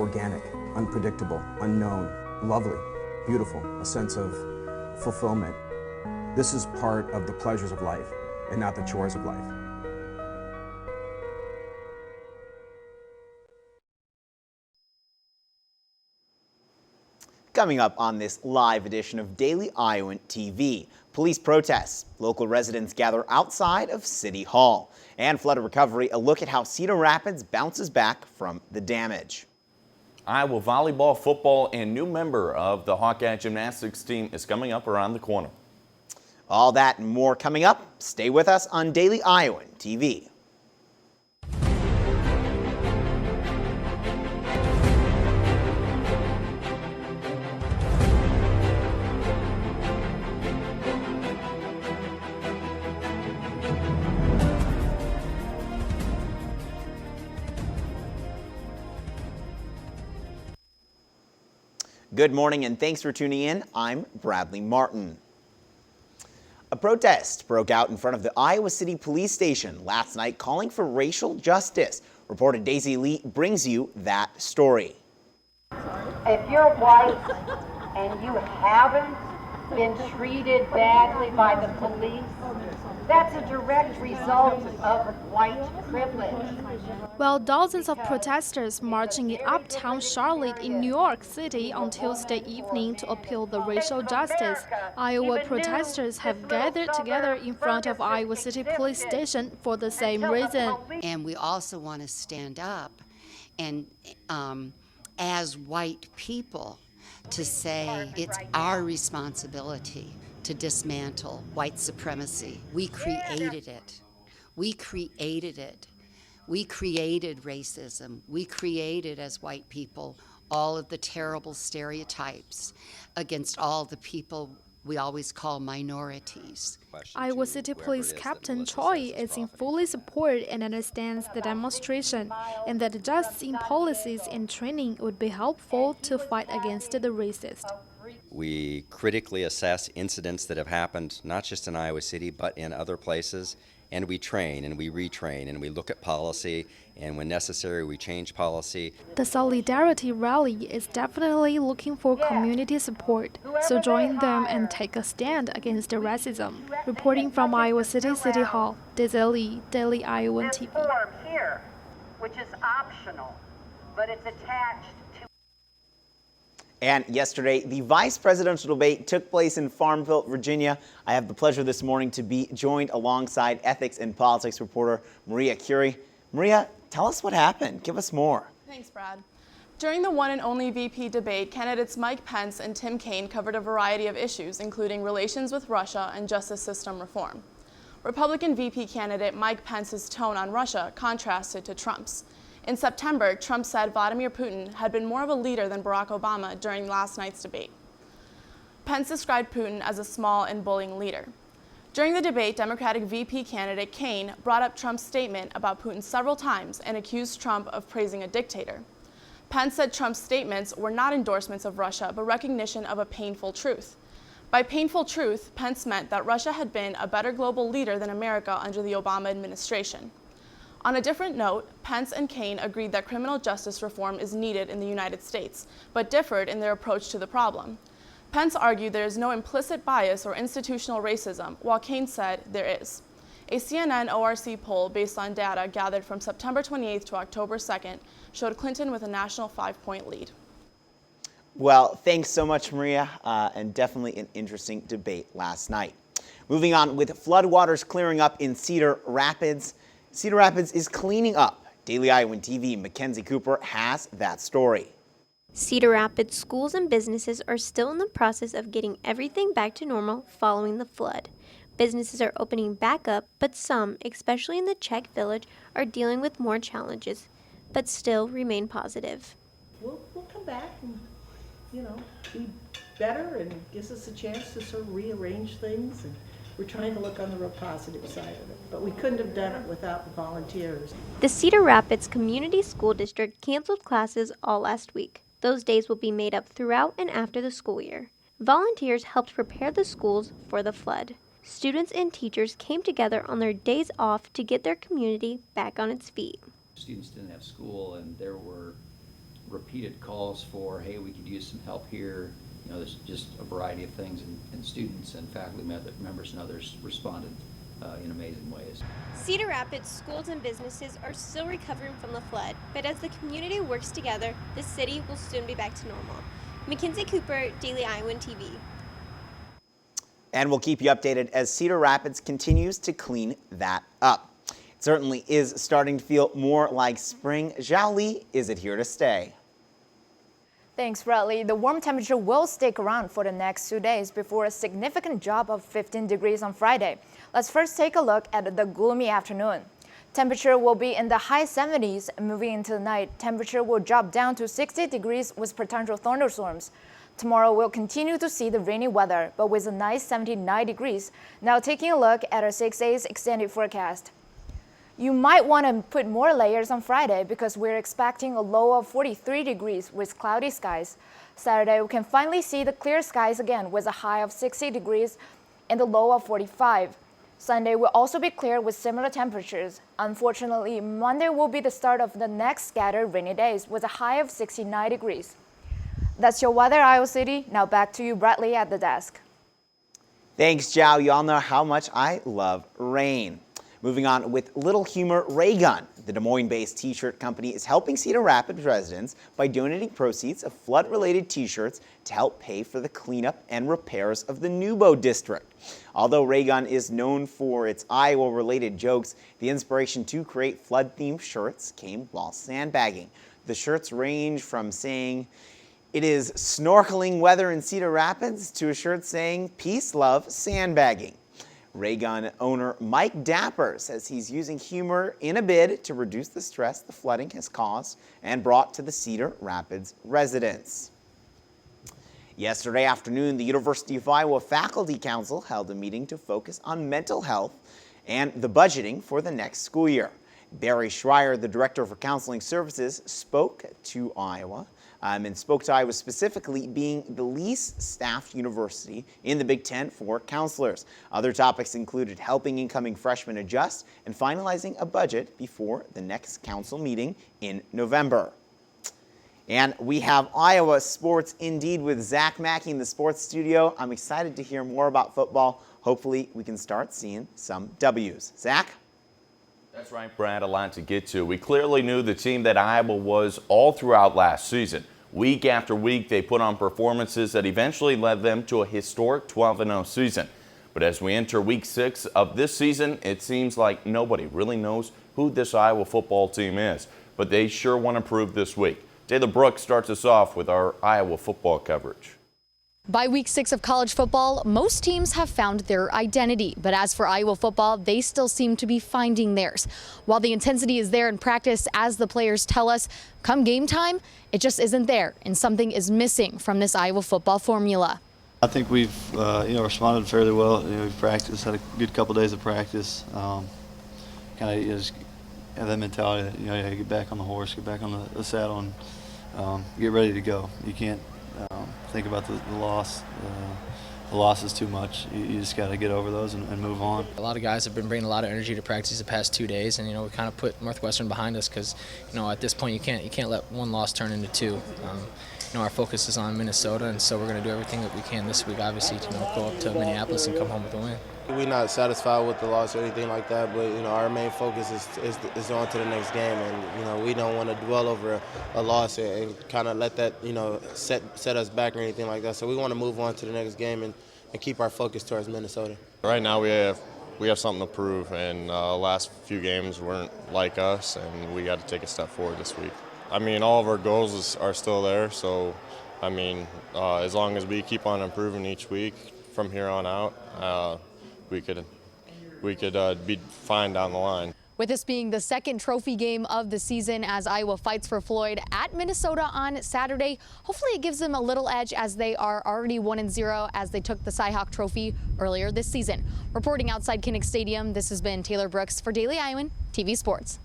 organic, unpredictable, unknown, lovely, beautiful, a sense of fulfillment. This is part of the pleasures of life and not the chores of life. Coming up on this live edition of Daily Iowan TV, police protests, local residents gather outside of City Hall, and flood recovery, a look at how Cedar Rapids bounces back from the damage. Iowa volleyball, football, and new member of the Hawkeye gymnastics team is coming up around the corner. All that and more coming up. Stay with us on Daily Iowan TV. Good morning and thanks for tuning in. I'm Bradley Martin. A protest broke out in front of the Iowa City Police Station last night calling for racial justice. Reporter Daisy Lee brings you that story. If you're white and you haven't been treated badly by the police, that's a direct result of white privilege. While dozens of protesters marching in uptown Charlotte in New York City on Tuesday evening to appeal the racial justice, Iowa protesters have gathered together in front of Iowa City Police Station for the same reason. And we also want to stand up and as white people to say it's our responsibility to dismantle white supremacy. We created it. We created it. We created racism. We created, as white people, all of the terrible stereotypes against all the people we always call minorities. Iowa City Police Captain Choi is in fully support and understands the demonstration, and that adjusts in policies and training would be helpful to fight against the racist. We critically assess incidents that have happened not just in Iowa City but in other places, and we train and we retrain and we look at policy, and when necessary we change policy. The Solidarity Rally is definitely looking for community support, so join them and take a stand against racism. Reporting from Iowa City City Hall, Daisy Lee, Daily Iowan TV. Form here, which is optional, but it's attached to. And yesterday, the vice presidential debate took place in Farmville, Virginia. I have the pleasure this morning to be joined alongside ethics and politics reporter Maria Curie. Maria, tell us what happened. Give us more. Thanks, Brad. During the one and only VP debate, candidates Mike Pence and Tim Kaine covered a variety of issues, including relations with Russia and justice system reform. Republican VP candidate Mike Pence's tone on Russia contrasted to Trump's. In September, Trump said Vladimir Putin had been more of a leader than Barack Obama during last night's debate. Pence described Putin as a small and bullying leader. During the debate, Democratic VP candidate Kaine brought up Trump's statement about Putin several times and accused Trump of praising a dictator. Pence said Trump's statements were not endorsements of Russia, but recognition of a painful truth. By painful truth, Pence meant that Russia had been a better global leader than America under the Obama administration. On a different note, Pence and Kaine agreed that criminal justice reform is needed in the United States, but differed in their approach to the problem. Pence argued there is no implicit bias or institutional racism, while Kaine said there is. A CNN ORC poll based on data gathered from September 28th to October 2nd showed Clinton with a national 5-point lead. Well, thanks so much, Maria, and definitely an interesting debate last night. Moving on, with floodwaters clearing up in Cedar Rapids, Cedar Rapids is cleaning up. Daily Iowan TV Mackenzie Cooper has that story. Cedar Rapids schools and businesses are still in the process of getting everything back to normal following the flood. Businesses are opening back up, but some, especially in the Czech Village, are dealing with more challenges, but still remain positive. We'll come back and, be better, and gives us a chance to sort of rearrange things. And we're trying to look on the real positive side of it, but we couldn't have done it without the volunteers. The Cedar Rapids Community School District canceled classes all last week. Those days will be made up throughout and after the school year. Volunteers helped prepare the schools for the flood. Students and teachers came together on their days off to get their community back on its feet. Students didn't have school, and there were repeated calls for, hey, we could use some help here. You know, there's just a variety of things, and students and faculty members and others responded in amazing ways. Cedar Rapids schools and businesses are still recovering from the flood, but as the community works together, the city will soon be back to normal. Mackenzie Cooper, Daily Iowan TV. And we'll keep you updated as Cedar Rapids continues to clean that up. It certainly is starting to feel more like spring. Zhao Li, is it here to stay? Thanks, Bradley. The warm temperature will stick around for the next 2 days before a significant drop of 15 degrees on Friday. Let's first take a look at the gloomy afternoon. Temperature will be in the high 70s. Moving into the night, temperature will drop down to 60 degrees with potential thunderstorms. Tomorrow we'll continue to see the rainy weather, but with a nice 79 degrees. Now taking a look at our 6 days extended forecast. You might want to put more layers on Friday because we're expecting a low of 43 degrees with cloudy skies. Saturday, we can finally see the clear skies again with a high of 60 degrees and a low of 45. Sunday will also be clear with similar temperatures. Unfortunately, Monday will be the start of the next scattered rainy days with a high of 69 degrees. That's your weather, Iowa City. Now back to you, Bradley, at the desk. Thanks, Zhao. You all know how much I love rain. Moving on with Little Humor Ray Gun. The Des Moines-based t-shirt company is helping Cedar Rapids residents by donating proceeds of flood-related t-shirts to help pay for the cleanup and repairs of the Nubo district. Although Ray Gun is known for its Iowa-related jokes, the inspiration to create flood-themed shirts came while sandbagging. The shirts range from saying, "It is snorkeling weather in Cedar Rapids," to a shirt saying, "Peace, love, sandbagging." Ray Gun owner Mike Dapper says he's using humor in a bid to reduce the stress the flooding has caused and brought to the Cedar Rapids residents. Yesterday afternoon, the University of Iowa Faculty Council held a meeting to focus on mental health and the budgeting for the next school year. Barry Schreier, the Director for Counseling Services, spoke to Iowa and spoke to Iowa specifically being the least staffed university in the Big Ten for counselors. Other topics included helping incoming freshmen adjust and finalizing a budget before the next council meeting in November. And we have Iowa sports indeed with Zach Mackey in the sports studio. I'm excited to hear more about football. Hopefully we can start seeing some W's. Zach? That's right, Brad, a lot to get to. We clearly knew the team that Iowa was all throughout last season. Week after week, they put on performances that eventually led them to a historic 12-0 season. But as we enter week 6 of this season, it seems like nobody really knows who this Iowa football team is. But they sure want to prove this week. Taylor Brooks starts us off with our Iowa football coverage. By week 6 of college football, most teams have found their identity. But as for Iowa football, they still seem to be finding theirs. While the intensity is there in practice, as the players tell us, come game time, it just isn't there. And something is missing from this Iowa football formula. I think we've responded fairly well. We've practiced, had a good couple days of practice. Kind of just have that mentality that, you get back on the horse, get back on the saddle, and get ready to go. You can't think about the loss. The loss is too much. You just got to get over those and move on. A lot of guys have been bringing a lot of energy to practice the past 2 days, and we kind of put Northwestern behind us because at this point you can't let one loss turn into 2. Our focus is on Minnesota, and so we're going to do everything that we can this week, obviously, to go up to Minneapolis and come home with a win. We're not satisfied with the loss or anything like that, but our main focus is on to the next game, and we don't want to dwell over a loss and kind of let that set us back or anything like that. So we want to move on to the next game and keep our focus towards Minnesota. Right now we have something to prove, and last few games weren't like us, and we got to take a step forward this week. All of our goals are still there, so as long as we keep on improving each week from here on out, we could be fine down the line. With this being the second trophy game of the season as Iowa fights for Floyd at Minnesota on Saturday, hopefully it gives them a little edge as they are already 1-0 as they took the Cy-Hawk Trophy earlier this season. Reporting outside Kinnick Stadium, this has been Taylor Brooks for Daily Iowan TV Sports.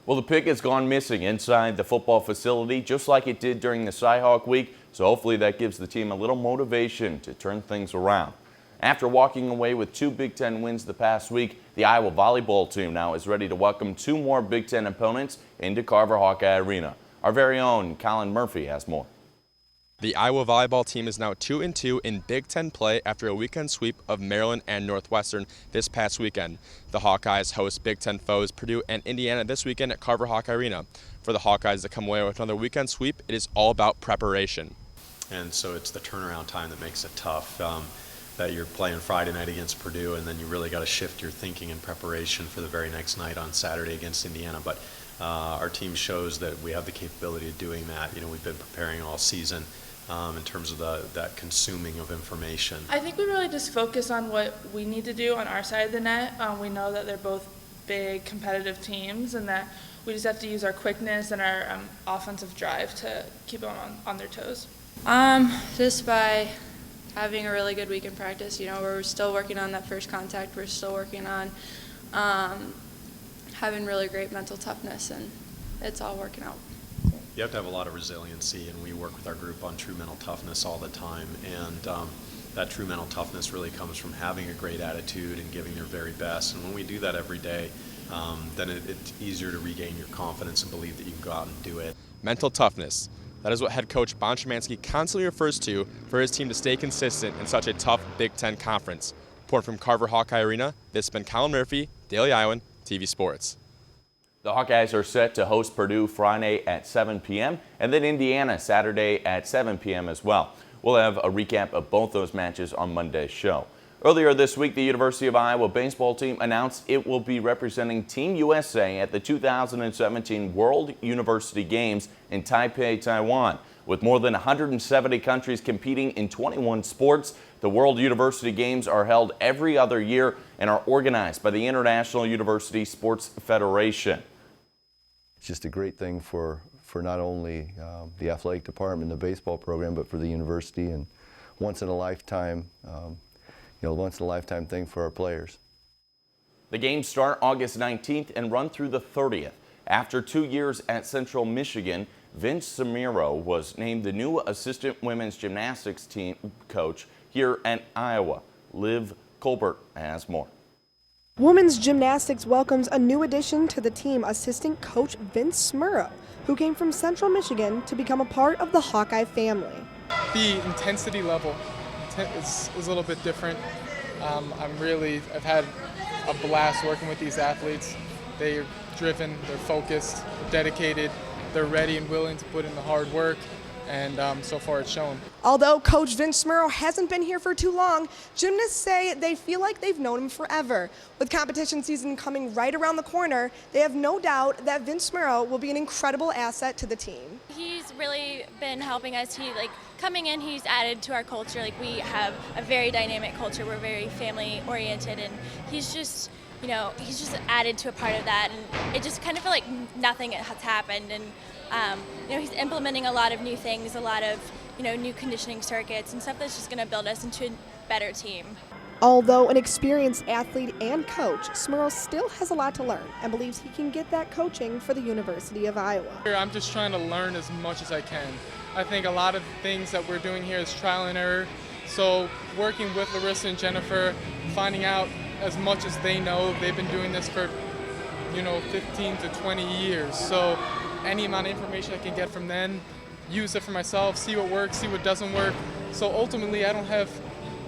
Well, the pick has gone missing inside the football facility, just like it did during the Cy-Hawk week, so hopefully that gives the team a little motivation to turn things around. After walking away with 2 Big Ten wins the past week, the Iowa volleyball team now is ready to welcome 2 more Big Ten opponents into Carver Hawkeye Arena. Our very own Colin Murphy has more. The Iowa volleyball team is now 2-2 in Big Ten play after a weekend sweep of Maryland and Northwestern this past weekend. The Hawkeyes host Big Ten foes Purdue and Indiana this weekend at Carver Hawk Arena. For the Hawkeyes to come away with another weekend sweep, it is all about preparation. And so it's the turnaround time that makes it tough. That you're playing Friday night against Purdue, and then you really got to shift your thinking and preparation for the very next night on Saturday against Indiana. But our team shows that we have the capability of doing that. You know, we've been preparing all season in terms of that consuming of information. I think we really just focus on what we need to do on our side of the net. We know that they're both big competitive teams, and that we just have to use our quickness and our offensive drive to keep them on their toes. Just by having a really good week in practice. You know, we're still working on that first contact. We're still working on having really great mental toughness, and it's all working out. You have to have a lot of resiliency, and we work with our group on true mental toughness all the time. And that true mental toughness really comes from having a great attitude and giving your very best. And when we do that every day, then it's easier to regain your confidence and believe that you can go out and do it. Mental toughness. That is what head coach Bon Szymanski constantly refers to for his team to stay consistent in such a tough Big Ten conference. Reporting from Carver Hawkeye Arena, this has been Colin Murphy, Daily Iowan, TV Sports. The Hawkeyes are set to host Purdue Friday at 7 p.m. and then Indiana Saturday at 7 p.m. as well. We'll have a recap of both those matches on Monday's show. Earlier this week, the University of Iowa baseball team announced it will be representing Team USA at the 2017 World University Games in Taipei, Taiwan. With more than 170 countries competing in 21 sports, the World University Games are held every other year and are organized by the International University Sports Federation. It's just a great thing for not only the athletic department, the baseball program, but for the university, and once in a lifetime thing for our players. The games start August 19th and run through the 30th. After 2 years at Central Michigan, Vince Samiro was named the new assistant women's gymnastics team coach here at Iowa. Liv Colbert has more. Women's gymnastics welcomes a new addition to the team, assistant coach Vince Samiro, who came from Central Michigan to become a part of the Hawkeye family. The intensity level is a little bit different. I've had a blast working with these athletes. They're driven, they're focused, they're dedicated, they're ready and willing to put in the hard work, and so far it's shown. Although Coach Vince Samiro hasn't been here for too long, gymnasts say they feel like they've known him forever. With competition season coming right around the corner, they have no doubt that Vince Samiro will be an incredible asset to the team. He's really been helping us. Coming in, he's added to our culture. We have a very dynamic culture. We're very family oriented, and he's just added to a part of that, and it just kind of feel like nothing has happened. And he's implementing a lot of new things, a lot of new conditioning circuits and stuff that's just going to build us into a better team. Although an experienced athlete and coach, Samiro still has a lot to learn and believes he can get that coaching for the University of Iowa. I'm just trying to learn as much as I can. I think a lot of things that we're doing here is trial and error. So working with Larissa and Jennifer, finding out as much as they know. They've been doing this for 15 to 20 years. So any amount of information I can get from them, use it for myself, see what works, see what doesn't work. So ultimately I don't have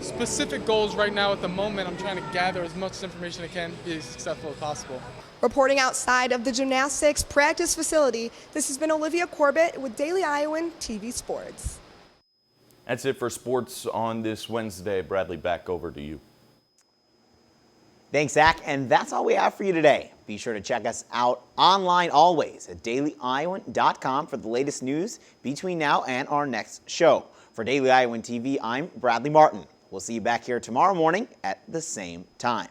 specific goals right now at the moment. I'm trying to gather as much information I can to be as successful as possible. Reporting outside of the gymnastics practice facility, this has been Olivia Corbett with Daily Iowan TV Sports. That's it for sports on this Wednesday. Bradley, back over to you. Thanks, Zach, and that's all we have for you today. Be sure to check us out online always at dailyiowan.com for the latest news between now and our next show. For Daily Iowan TV, I'm Bradley Martin. We'll see you back here tomorrow morning at the same time.